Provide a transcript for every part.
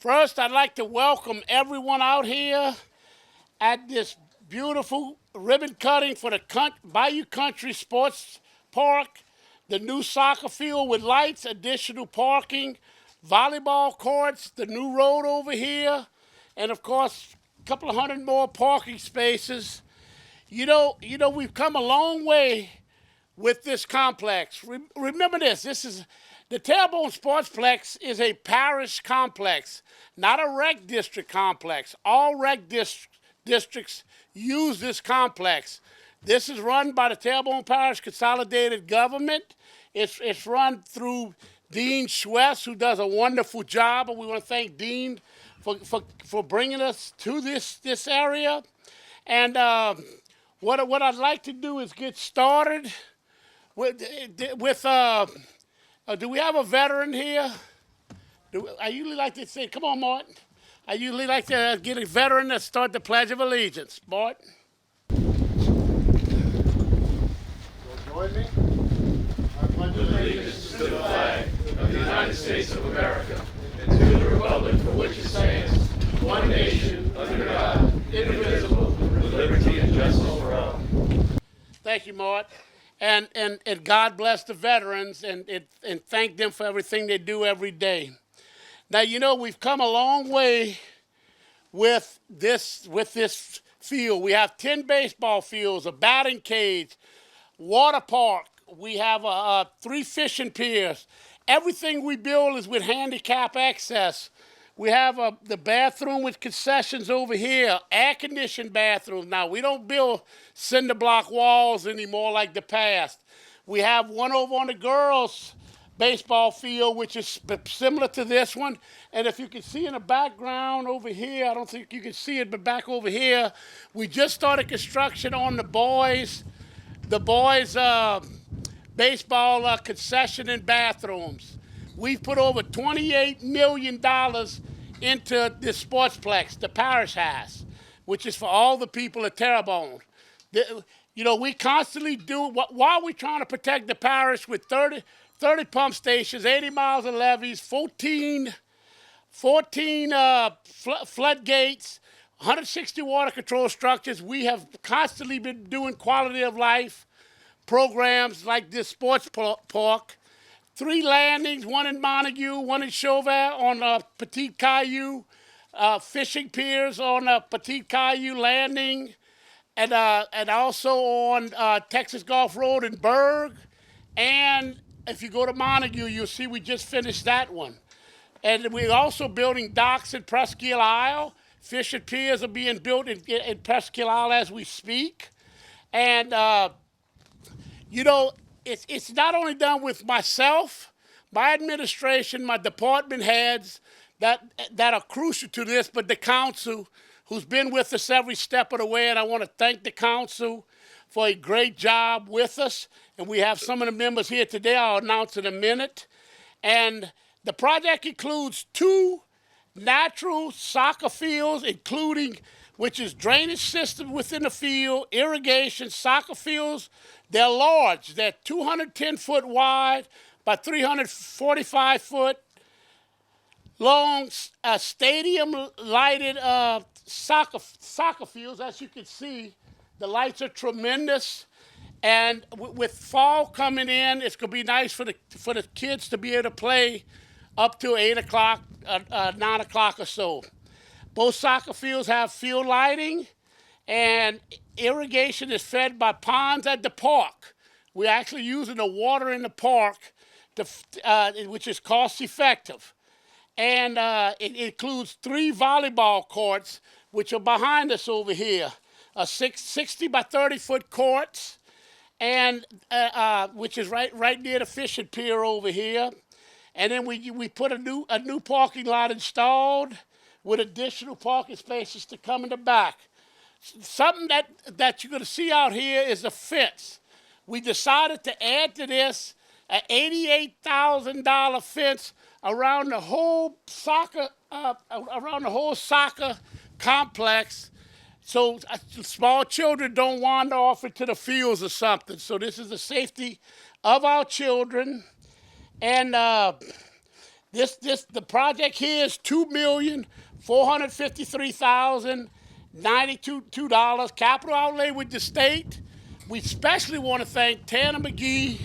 First, I'd like to welcome everyone out here at this beautiful ribbon cutting for the Bayou Country Sports Park, the new soccer field with lights, additional parking, volleyball courts, the new road over here, and of course, a couple of hundred more parking spaces. We've come a long way with this complex. Remember this. This is the Terrebonne Sportsplex is a parish complex, not a rec district complex. All rec districts use this complex. This is run by the Terrebonne Parish Consolidated government. It's run through Dean Schwess, who does a wonderful job, and we want to thank Dean for bringing us to this area. And what I'd like to do is get started with do we have a veteran here? I usually like to say, come on, Martin. I usually like to get a veteran to start the Pledge of Allegiance. Martin. You'll join me? I pledge Allegiance to the flag of the United States of America and to the republic for which it stands, one nation, under God, indivisible, with liberty and justice for all. Thank you, Martin. And God bless the veterans and thank them for everything they do every day. Now, we've come a long way with this field. We have 10 baseball fields, a batting cage, water park. We have 3 fishing piers. Everything we build is with handicap access. We have the bathroom with concessions over here, air-conditioned bathrooms. Now, we don't build cinder block walls anymore like the past. We have one over on the girls' baseball field, which is similar to this one. And if you can see in the background over here, I don't think you can see it, but back over here, we just started construction on the boys' baseball concession and bathrooms. We've put over $28 million into this sportsplex, the parish has, which is for all the people of Terrebonne. We constantly do, while we're trying to protect the parish with 30 pump stations, 80 miles of levees, 14 floodgates, 160 water control structures. We have constantly been doing quality of life programs like this sports park. 3 landings, one in Montague, one in Chauvin on Petite Caillou, fishing piers on Petite Caillou Landing, and also on Texas Gulf Road in Berg. And if you go to Montague, you'll see we just finished that one. And we're also building docks in Presqu'île Isle. Fishing piers are being built in Presqu'île Isle as we speak. And, it's not only done with myself, my administration, my department heads that are crucial to this, but the council who's been with us every step of the way, and I want to thank the council for a great job with us. And we have some of the members here today I'll announce in a minute. And the project includes 2 natural soccer fields, which is drainage system within the field, irrigation, soccer fields. They're large. They're 210 foot wide by 345 foot long, stadium lighted soccer fields. As you can see, the lights are tremendous. And with fall coming in, it's going to be nice for the kids to be able to play up to 8 o'clock, 9 o'clock or so. Both soccer fields have field lighting, and irrigation is fed by ponds at the park. We're actually using the water in the park, which is cost-effective. And it includes 3 volleyball courts, which are behind us over here, 60 by 30-foot courts, and which is right near the fishing pier over here. And then we put a new parking lot installed with additional parking spaces to come in the back. Something that you're going to see out here is a fence. We decided to add to this an $88,000 fence around the whole soccer complex, so small children don't wander off into the fields or something. So this is the safety of our children, and The project here is $2,453,092 capital outlay with the state. We especially want to thank Tanner McGee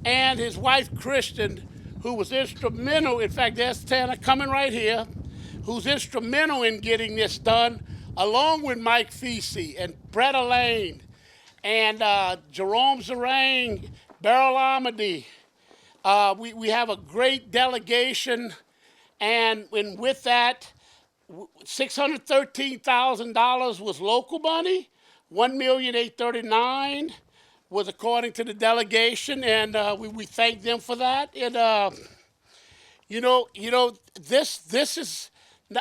and his wife Kristen, who was instrumental. In fact, there's Tanner coming right here, who's instrumental in getting this done, along with Mike Feasey and Brett Lane and Jerome Zarang, Beryl Amity. We have a great delegation, and with that, $613,000 was local money, $1,839,000 was according to the delegation, and we thank them for that. And this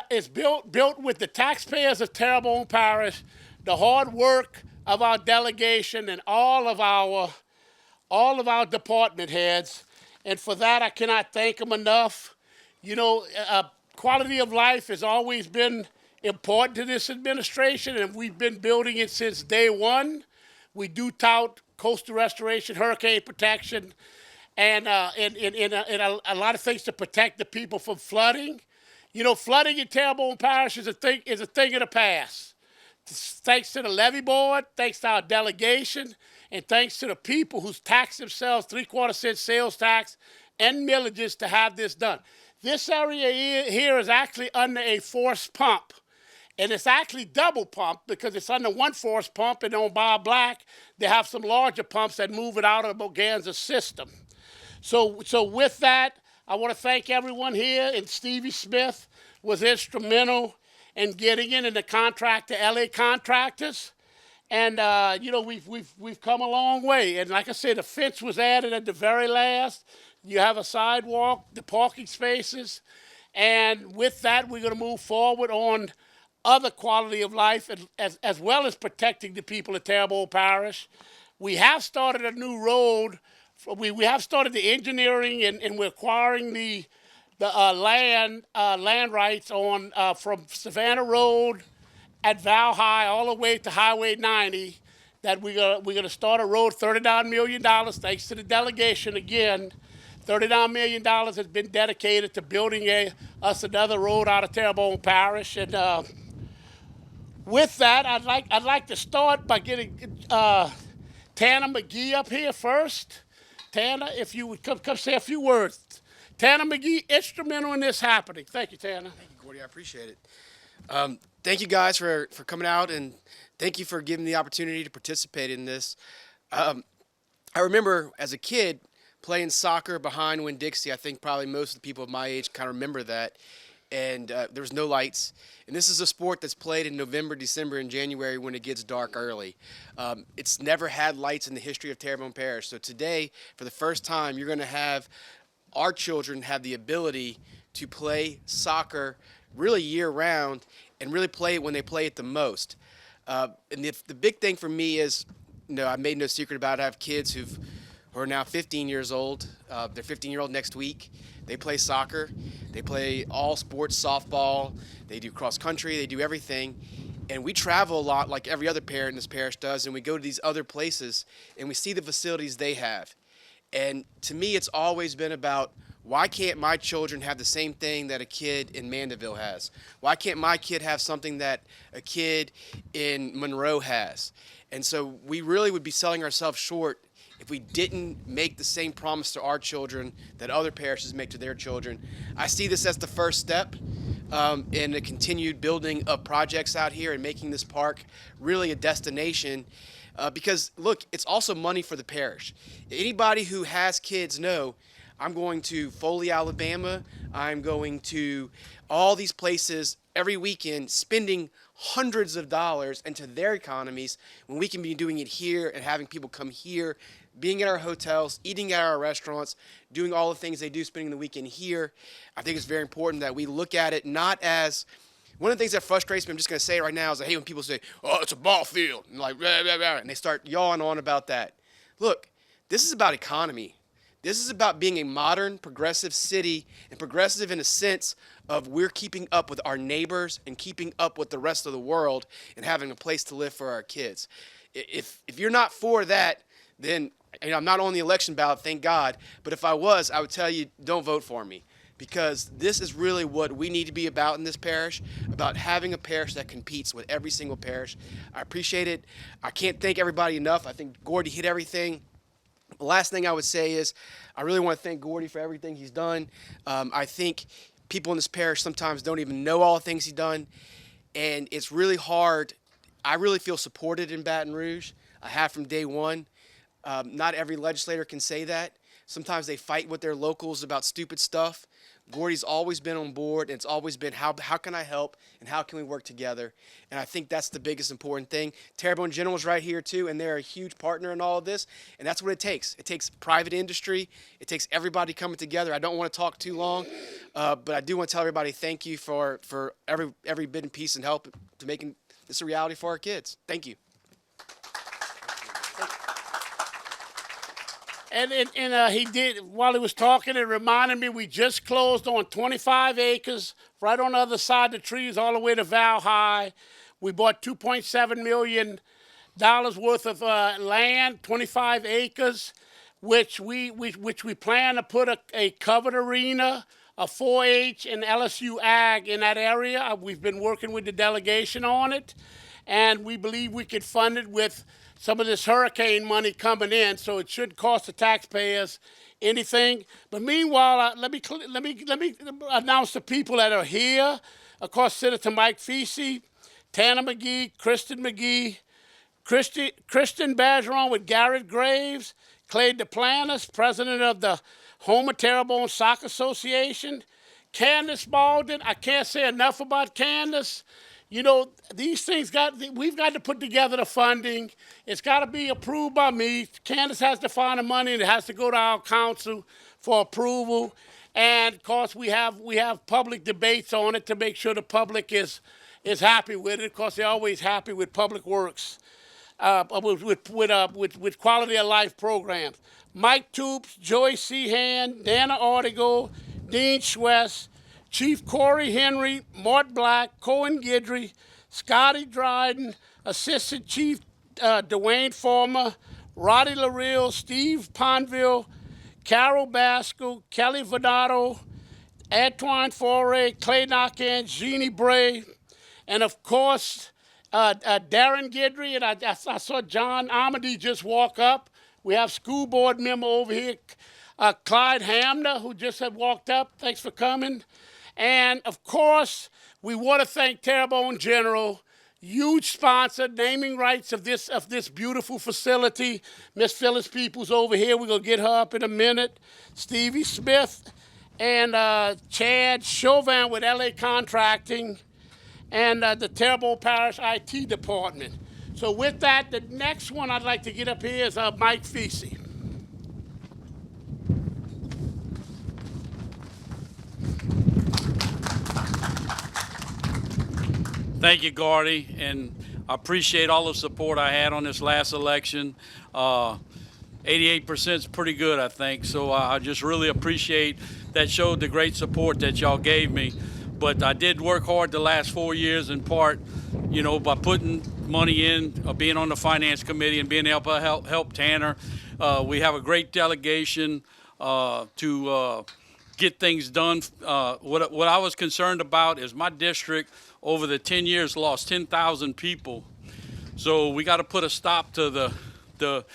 is built with the taxpayers of Terrebonne Parish, the hard work of our delegation, and all of our department heads. And for that, I cannot thank them enough. Quality of life has always been important to this administration, and we've been building it since day one. We do tout coastal restoration, hurricane protection, and a lot of things to protect the people from flooding. Flooding in Terrebonne Parish is a thing of the past. Thanks to the levee board, thanks to our delegation, and thanks to the people who's taxed themselves 3/4 cent sales tax and millages to have this done. This area here is actually under a force pump. And it's actually double pump because it's under one force pump, and on Bob Black, they have some larger pumps that move it out of the Boganza system. So with that, I want to thank everyone here, and Stevie Smith was instrumental in getting in the contract to LA Contractors. And we've come a long way. And like I said, the fence was added at the very last. You have a sidewalk, the parking spaces, and with that, we're going to move forward on other quality of life as well as protecting the people of Terrebonne Parish. We have started a new road. We have started the engineering, and we're acquiring the land rights on from Savannah Road at Val High all the way to Highway 90. That we're gonna start a road, $39 million, thanks to the delegation again. $39 million has been dedicated to building us another road out of Terrebonne Parish. And with that, I'd like to start by getting Tanner McGee up here first. Tanner, if you would come say a few words. Tanner McGee, instrumental in this happening. Thank you, Tanner. Thank you, Gordy. I appreciate it. Thank you guys for coming out, and thank you for giving me the opportunity to participate in this. I remember as a kid playing soccer behind Winn-Dixie. I think probably most of the people of my age kind of remember that. And there was no lights. And this is a sport that's played in November, December, and January when it gets dark early. It's never had lights in the history of Terrebonne Parish. So today, for the first time, you're going to have our children have the ability to play soccer really year-round and really play it when they play it the most. And the big thing for me is, I made no secret about it. I have kids who are now 15 years old. They're 15-year-old next week. They play soccer. They play all sports, softball. They do cross country. They do everything. And we travel a lot like every other parent in this parish does, and we go to these other places, and we see the facilities they have. And to me, it's always been about, why can't my children have the same thing that a kid in Mandeville has? Why can't my kid have something that a kid in Monroe has? And so we really would be selling ourselves short if we didn't make the same promise to our children that other parishes make to their children. I see this as the first step in the continued building of projects out here and making this park really a destination. Because, look, it's also money for the parish. Anybody who has kids know, I'm going to Foley, Alabama. I'm going to all these places every weekend, spending hundreds of dollars into their economies when we can be doing it here and having people come here, being at our hotels, eating at our restaurants, doing all the things they do, spending the weekend here. I think it's very important that we look at it not as one of the things that frustrates me, I'm just going to say it right now, is I hate when people say, oh, it's a ball field, and like, blah, blah, blah, and they start yawing on about that. Look, this is about economy. This is about being a modern, progressive city, and progressive in a sense of we're keeping up with our neighbors and keeping up with the rest of the world and having a place to live for our kids. If you're not for that, then I'm not on the election ballot, thank God, but if I was, I would tell you, don't vote for me. because this is really what we need to be about in this parish, about having a parish that competes with every single parish. I appreciate it. I can't thank everybody enough. I think Gordy hit everything. The last thing I would say is I really want to thank Gordy for everything he's done. I think people in this parish sometimes don't even know all the things he's done, and it's really hard. I really feel supported in Baton Rouge. I have from day one. Not every legislator can say that. Sometimes they fight with their locals about stupid stuff. Gordy's always been on board, and it's always been how can I help and how can we work together? And I think that's the biggest important thing. Terrebonne General's right here too, and they're a huge partner in all of this, and that's what it takes. It takes private industry. It takes everybody coming together. I don't want to talk too long, but I do want to tell everybody thank you for every bit and piece and help to making this a reality for our kids. Thank you. And he did, while he was talking, it reminded me we just closed on 25 acres right on the other side of the trees all the way to Val High. We bought $2.7 million worth of land, 25 acres, which we plan to put a covered arena, a 4-H, and LSU Ag in that area. We've been working with the delegation on it, and we believe we could fund it with some of this hurricane money coming in, so it shouldn't cost the taxpayers anything. But meanwhile, let me announce the people that are here. Of course, Senator Mike Feasey, Tanner McGee, Kristen McGee, Kristen Bergeron with Garrett Graves, Clay DePlanis, president of the Homer Terrebonne Soccer Association, Candace Malden. I can't say enough about Candace. You know, these things we've got to put together the funding. It's got to be approved by me. Candace has to find the money, and it has to go to our council for approval. And of course, we have public debates on it to make sure the public is happy with it. Of course, they're always happy with public works, with quality of life programs. Mike Toops, Joy Seahan, Dana Ortego, Dean Schwess, Chief Corey Henry, Mort Black, Cohen Guidry, Scotty Dryden, Assistant Chief Dwayne Former, Roddy LaReal, Steve Ponville, Carol Basco, Kelly Vedato, Antoine Foray, Clay Knockan, Jeannie Bray, and of course, Darren Guidry, and I saw John Amity just walk up. We have school board member over here, Clyde Hamner, who just had walked up. Thanks for coming. And, of course, we want to thank Terrebonne General, huge sponsor, naming rights of this beautiful facility. Miss Phyllis Peoples over here. We're going to get her up in a minute. Stevie Smith and Chad Chauvin with LA Contracting and the Terrebonne Parish IT Department. So with that, the next one I'd like to get up here is Mike Feasey. Thank you, Gordy, and I appreciate all the support I had on this last election. 88% is pretty good, I think, so I just really appreciate that. Showed the great support that y'all gave me. But I did work hard the last 4 years, in part, you know, by putting money in, being on the finance committee and being able to help Tanner. We have a great delegation to get things done. What I was concerned about is my district over the 10 years lost 10,000 people. So we got to put a stop to the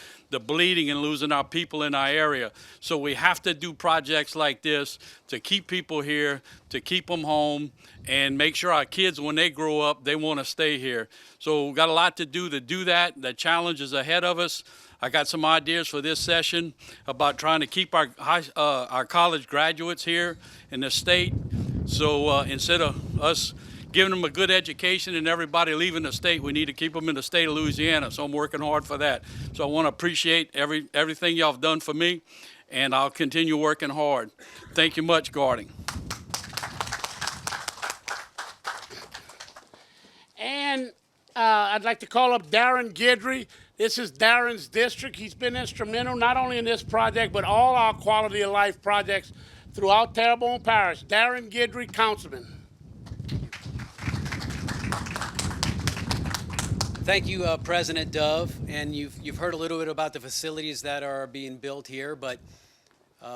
bleeding and losing our people in our area. So we have to do projects like this to keep people here, to keep them home, and make sure our kids, when they grow up, they want to stay here. So we've got a lot to do that. The challenge is ahead of us. I got some ideas for this session about trying to keep our college graduates here in the state. So instead of us giving them a good education and everybody leaving the state, we need to keep them in the state of Louisiana. So I'm working hard for that. So I want to appreciate everything y'all have done for me, and I'll continue working hard. Thank you much, Gordy. And I'd like to call up Darren Guidry. This is Darren's district. He's been instrumental not only in this project, but all our quality of life projects throughout Terrebonne Parish. Darren Guidry, Councilman. Thank you, President Dove. And you've heard a little bit about the facilities that are being built here, but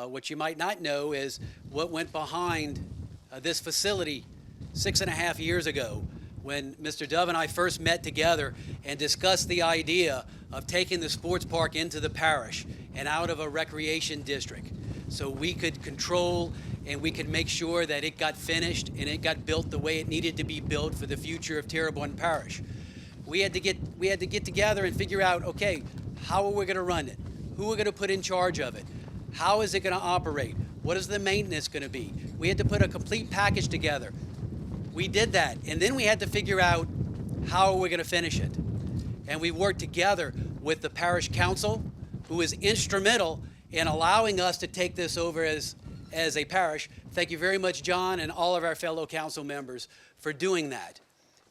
What you might not know is what went behind this facility 6.5 years ago when Mr. Dove and I first met together and discussed the idea of taking the sports park into the parish and out of a recreation district so we could control and we could make sure that it got finished and it got built the way it needed to be built for the future of Terrebonne Parish. We had to get together and figure out, okay, how are we going to run it? Who are we going to put in charge of it? How is it going to operate? What is the maintenance going to be? We had to put a complete package together. We did that, and then we had to figure out how are we going to finish it. And we worked together with the parish council, who is instrumental in allowing us to take this over as a parish. Thank you very much, John, and all of our fellow council members for doing that.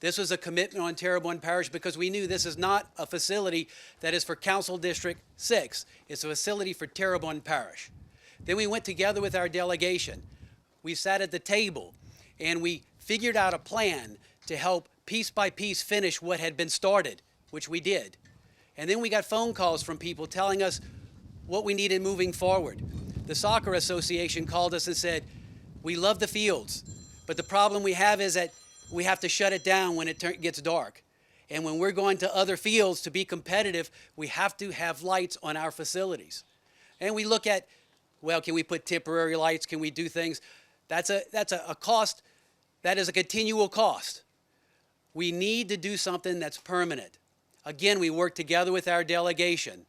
This was a commitment on Terrebonne Parish because we knew this is not a facility that is for Council District 6. It's a facility for Terrebonne Parish. Then we went together with our delegation. We sat at the table and we figured out a plan to help piece by piece finish what had been started, which we did. And then we got phone calls from people telling us what we needed moving forward. The Soccer Association called us and said, we love the fields, but the problem we have is that we have to shut it down when it gets dark. And when we're going to other fields to be competitive, we have to have lights on our facilities. And we look at, well, can we put temporary lights? Can we do things? That's a cost. That is a continual cost. We need to do something that's permanent. Again, we work together with our delegation.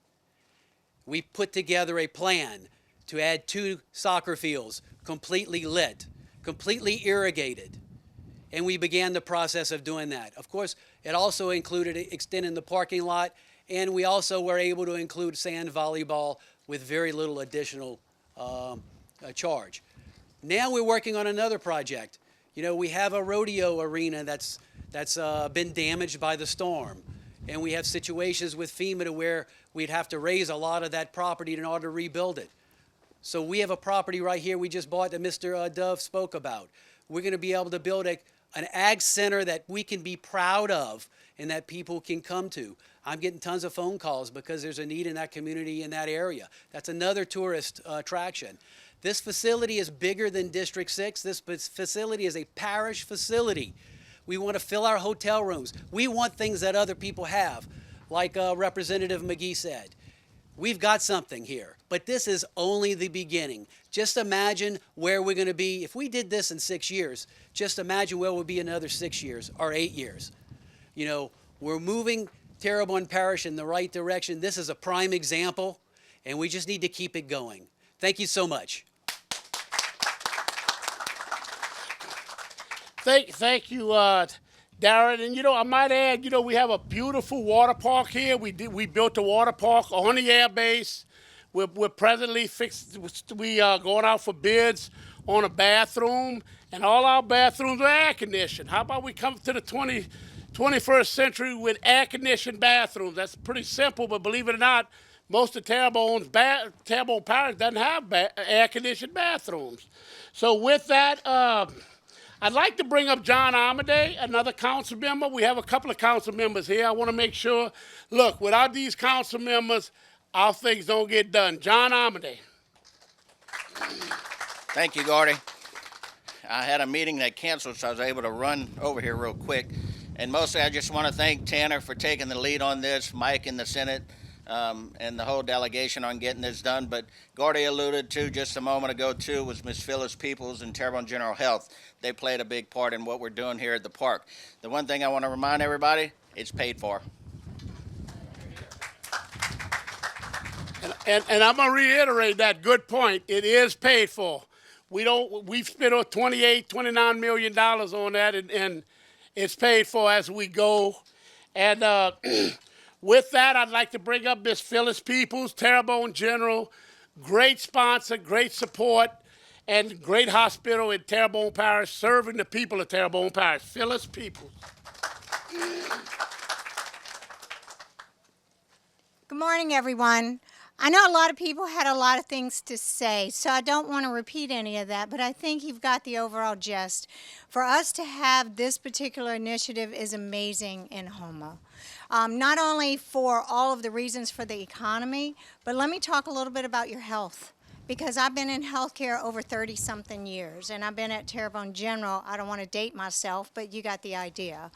We put together a plan to add 2 soccer fields, completely lit, completely irrigated. And we began the process of doing that. Of course, it also included extending the parking lot, and we also were able to include sand volleyball with very little additional charge. Now we're working on another project. You know, we have a rodeo arena that's been damaged by the storm, and we have situations with FEMA to where we'd have to raise a lot of that property in order to rebuild it. So we have a property right here we just bought that Mr. Dove spoke about. We're going to be able to build an ag center that we can be proud of and that people can come to. I'm getting tons of phone calls because there's a need in that community in that area. That's another tourist attraction. This facility is bigger than District 6. This facility is a parish facility. We want to fill our hotel rooms. We want things that other people have, like Representative McGee said. We've got something here, but this is only the beginning. Just imagine where we're going to be. If we did this in 6 years, just imagine where we'll be in another 6 years or 8 years. You know, we're moving Terrebonne Parish in the right direction. This is a prime example, and we just need to keep it going. Thank you so much. Thank you, Darren. And, you know, I might add, you know, we have a beautiful water park here. We built a water park on the air base. We're presently going out for bids on a bathroom, and all our bathrooms are air conditioned. How about we come to the 21st century with air conditioned bathrooms? That's pretty simple, but believe it or not, most of Terrebonne Parish doesn't have air conditioned bathrooms. So with that, I'd like to bring up John Armaday, another council member. We have a couple of council members here. I want to make sure, look, without these council members, our things don't get done. John Armaday. Thank you, Gordy. I had a meeting that canceled, so I was able to run over here real quick. And mostly I just want to thank Tanner for taking the lead on this, Mike in the Senate, and the whole delegation on getting this done. But Gordy alluded to just a moment ago, too, was Miss Phyllis Peoples and Terrebonne General Health. They played a big part in what we're doing here at the park. The one thing I want to remind everybody, it's paid for. And I'm gonna reiterate that good point. It is paid for. We've spent $29 million on that, and it's paid for as we go. And with that, I'd like to bring up Miss Phyllis Peoples, Terrebonne General, great sponsor, great support, and great hospital in Terrebonne Parish, serving the people of Terrebonne Parish. Phyllis Peoples. Good morning, everyone. I know a lot of people had a lot of things to say, so I don't want to repeat any of that, but I think you've got the overall gist. For us to have this particular initiative is amazing in Houma. Not only for all of the reasons for the economy, but let me talk a little bit about your health, because I've been in healthcare over 30-something years, and I've been at Terrebonne General. I don't want to date myself, but you got the idea.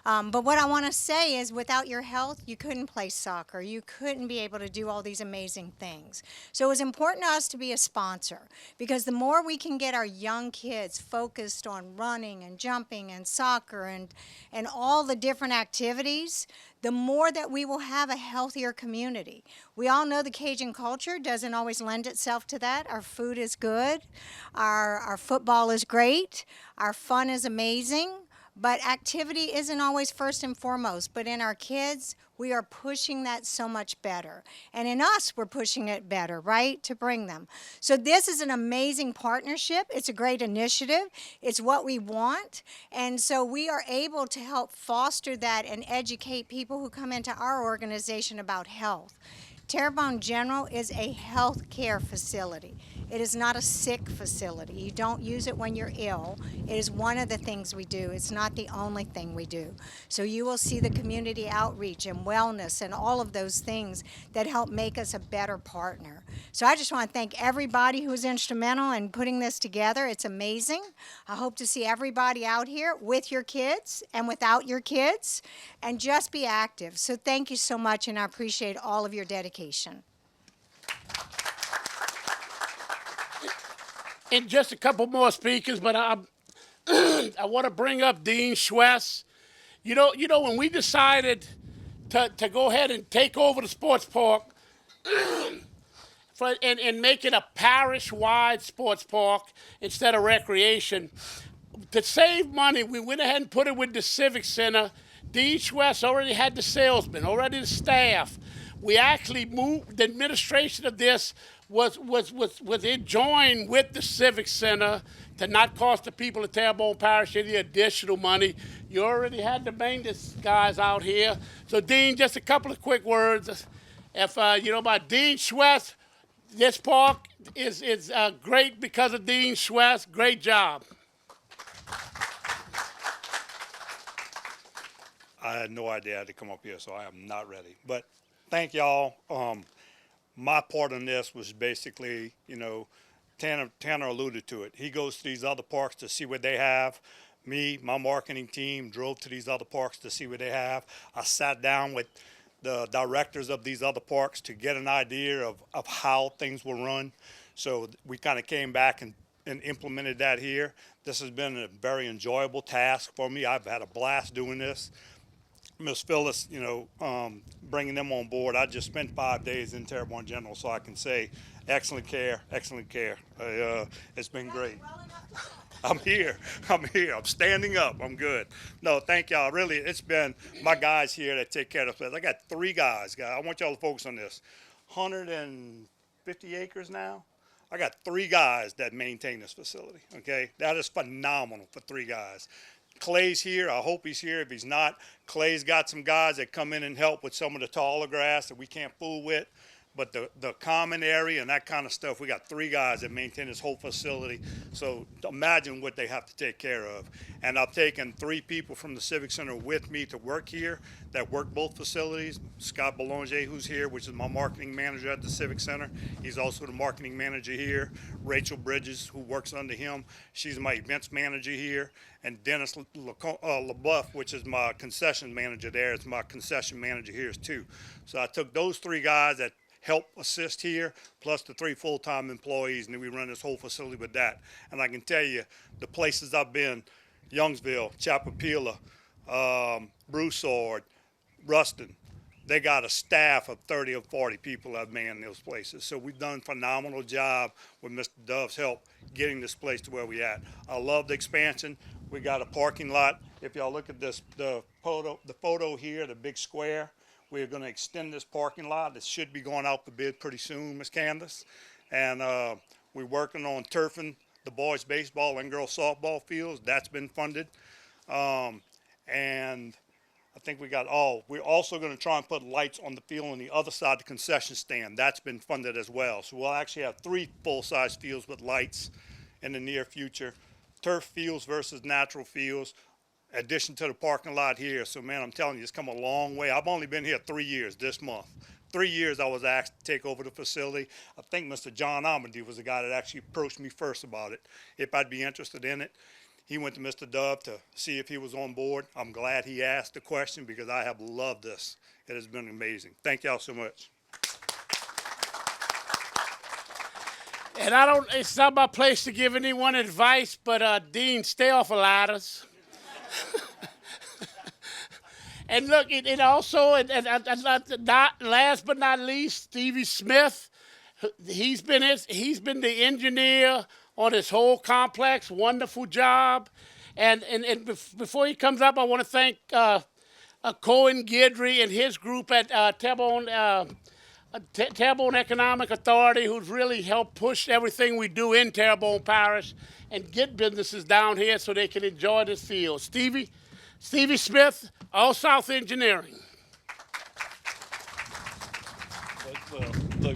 But what I want to say is without your health, you couldn't play soccer. You couldn't be able to do all these amazing things. So it was important to us to be a sponsor, because the more we can get our young kids focused on running and jumping and soccer and all the different activities, the more that we will have a healthier community. We all know the Cajun culture doesn't always lend itself to that. Our food is good, our football is great, our fun is amazing, but activity isn't always first and foremost. But in our kids, we are pushing that so much better. And in us, we're pushing it better, right, to bring them. So this is an amazing partnership. It's a great initiative. It's what we want. And so we are able to help foster that and educate people who come into our organization about health. Terrebonne General is a health care facility. It is not a sick facility. You don't use it when you're ill. It is one of the things we do. It's not the only thing we do. So you will see the community outreach and wellness and all of those things that help make us a better partner. So I just want to thank everybody who was instrumental in putting this together. It's amazing. I hope to see everybody out here with your kids and without your kids, and just be active. So thank you so much, and I appreciate all of your dedication. And just a couple more speakers, but I want to bring up Dean Schwess. You know, when we decided to go ahead and take over the sports park and make it a parish-wide sports park instead of recreation, to save money, we went ahead and put it with the Civic Center. Dean Schwess already had the salesmen, already the staff. We actually moved the administration of this was joined with the Civic Center to not cost the people of Terrebonne Parish any additional money. You already had the maintenance guys out here. So, Dean, just a couple of quick words. If you know about Dean Schwess, this park is great because of Dean Schwess. Great job. I had no idea I had to come up here, so I am not ready. But thank y'all. My part in this was basically, you know, Tanner alluded to it. He goes to these other parks to see what they have. Me, my marketing team drove to these other parks to see what they have. I sat down with the directors of these other parks to get an idea of how things will run. So we kind of came back and implemented that here. This has been a very enjoyable task for me. I've had a blast doing this. Miss Phyllis, you know, bringing them on board. I just spent 5 days in Terrebonne General, so I can say excellent care, excellent care. It's been great. I'm here. I'm standing up. I'm good. No, thank y'all. Really, it's been my guys here that take care of this. I got 3 guys. I want y'all to focus on this. 150 acres now. I got 3 guys that maintain this facility, okay? That is phenomenal for 3 guys. Clay's here. I hope he's here. If he's not, Clay's got some guys that come in and help with some of the taller grass that we can't fool with. But the common area and that kind of stuff, we got 3 guys that maintain this whole facility. So imagine what they have to take care of. And I've taken 3 people from the Civic Center with me to work here that work both facilities. Scott Belanger, who's here, which is my marketing manager at the Civic Center. He's also the marketing manager here. Rachel Bridges, who works under him, she's my events manager here. And Dennis LaBeouf, which is my concession manager there, is my concession manager here too. So I took those 3 guys that help assist here, plus the 3 full-time employees, and then we run this whole facility with that. And I can tell you, the places I've been, Youngsville, Chapapila, Broussard, Ruston, they got a staff of 30 or 40 people that man those places. So we've done a phenomenal job with Mr. Dove's help getting this place to where we at. I love the expansion. We got a parking lot. If y'all look at this, the photo here, the big square, we're going to extend this parking lot. It should be going out for bid pretty soon, Ms. Candace. And we're working on turfing the boys' baseball and girls' softball fields. That's been funded. And I think we're also going to try and put lights on the field on the other side of the concession stand. That's been funded as well. So we'll actually have 3 full-size fields with lights in the near future. Turf fields versus natural fields. Addition to the parking lot here. So, man, I'm telling you, it's come a long way. I've only been here 3 years this month. 3 years I was asked to take over the facility. I think Mr. John Amity was the guy that actually approached me first about it, if I'd be interested in it. He went to Mr. Dove to see if he was on board. I'm glad he asked the question because I have loved this. It has been amazing. Thank y'all so much. And it's not my place to give anyone advice, but Dean, stay off of ladders. And look, it also, last but not least, Stevie Smith. He's been the engineer on this whole complex. Wonderful job. And before he comes up, I want to thank Cohen Guidry and his group at Terrebonne Economic Authority, who's really helped push everything we do in Terrebonne Parish and get businesses down here so they can enjoy this field. Stevie Smith, All South Engineering. Well,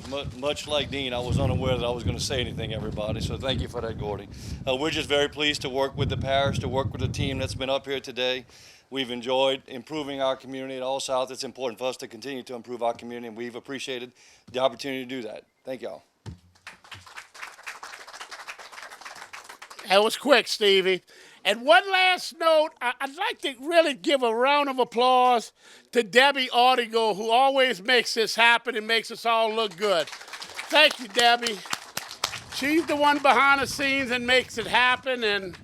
look, much like Dean, I was unaware that I was going to say anything, everybody, so thank you for that, Gordy. We're just very pleased to work with the parish, to work with the team that's been up here today. We've enjoyed improving our community at All South. It's important for us to continue to improve our community, and we've appreciated the opportunity to do that. Thank y'all. That was quick, Stevie. And one last note, I'd like to really give a round of applause to Debbie Audigo, who always makes this happen and makes us all look good. Thank you, Debbie. She's the one behind the scenes and makes it happen, and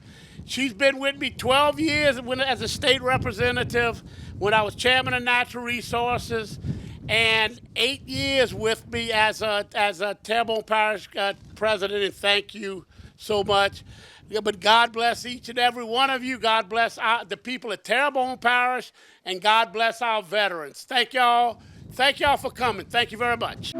she's been with me 12 years as a state representative when I was chairman of Natural Resources, and 8 years with me as a Terrebonne Parish president, and thank you so much. Yeah, but God bless each and every one of you. God bless the people at Terrebonne Parish, and God bless our veterans. Thank y'all. Thank y'all for coming. Thank you very much.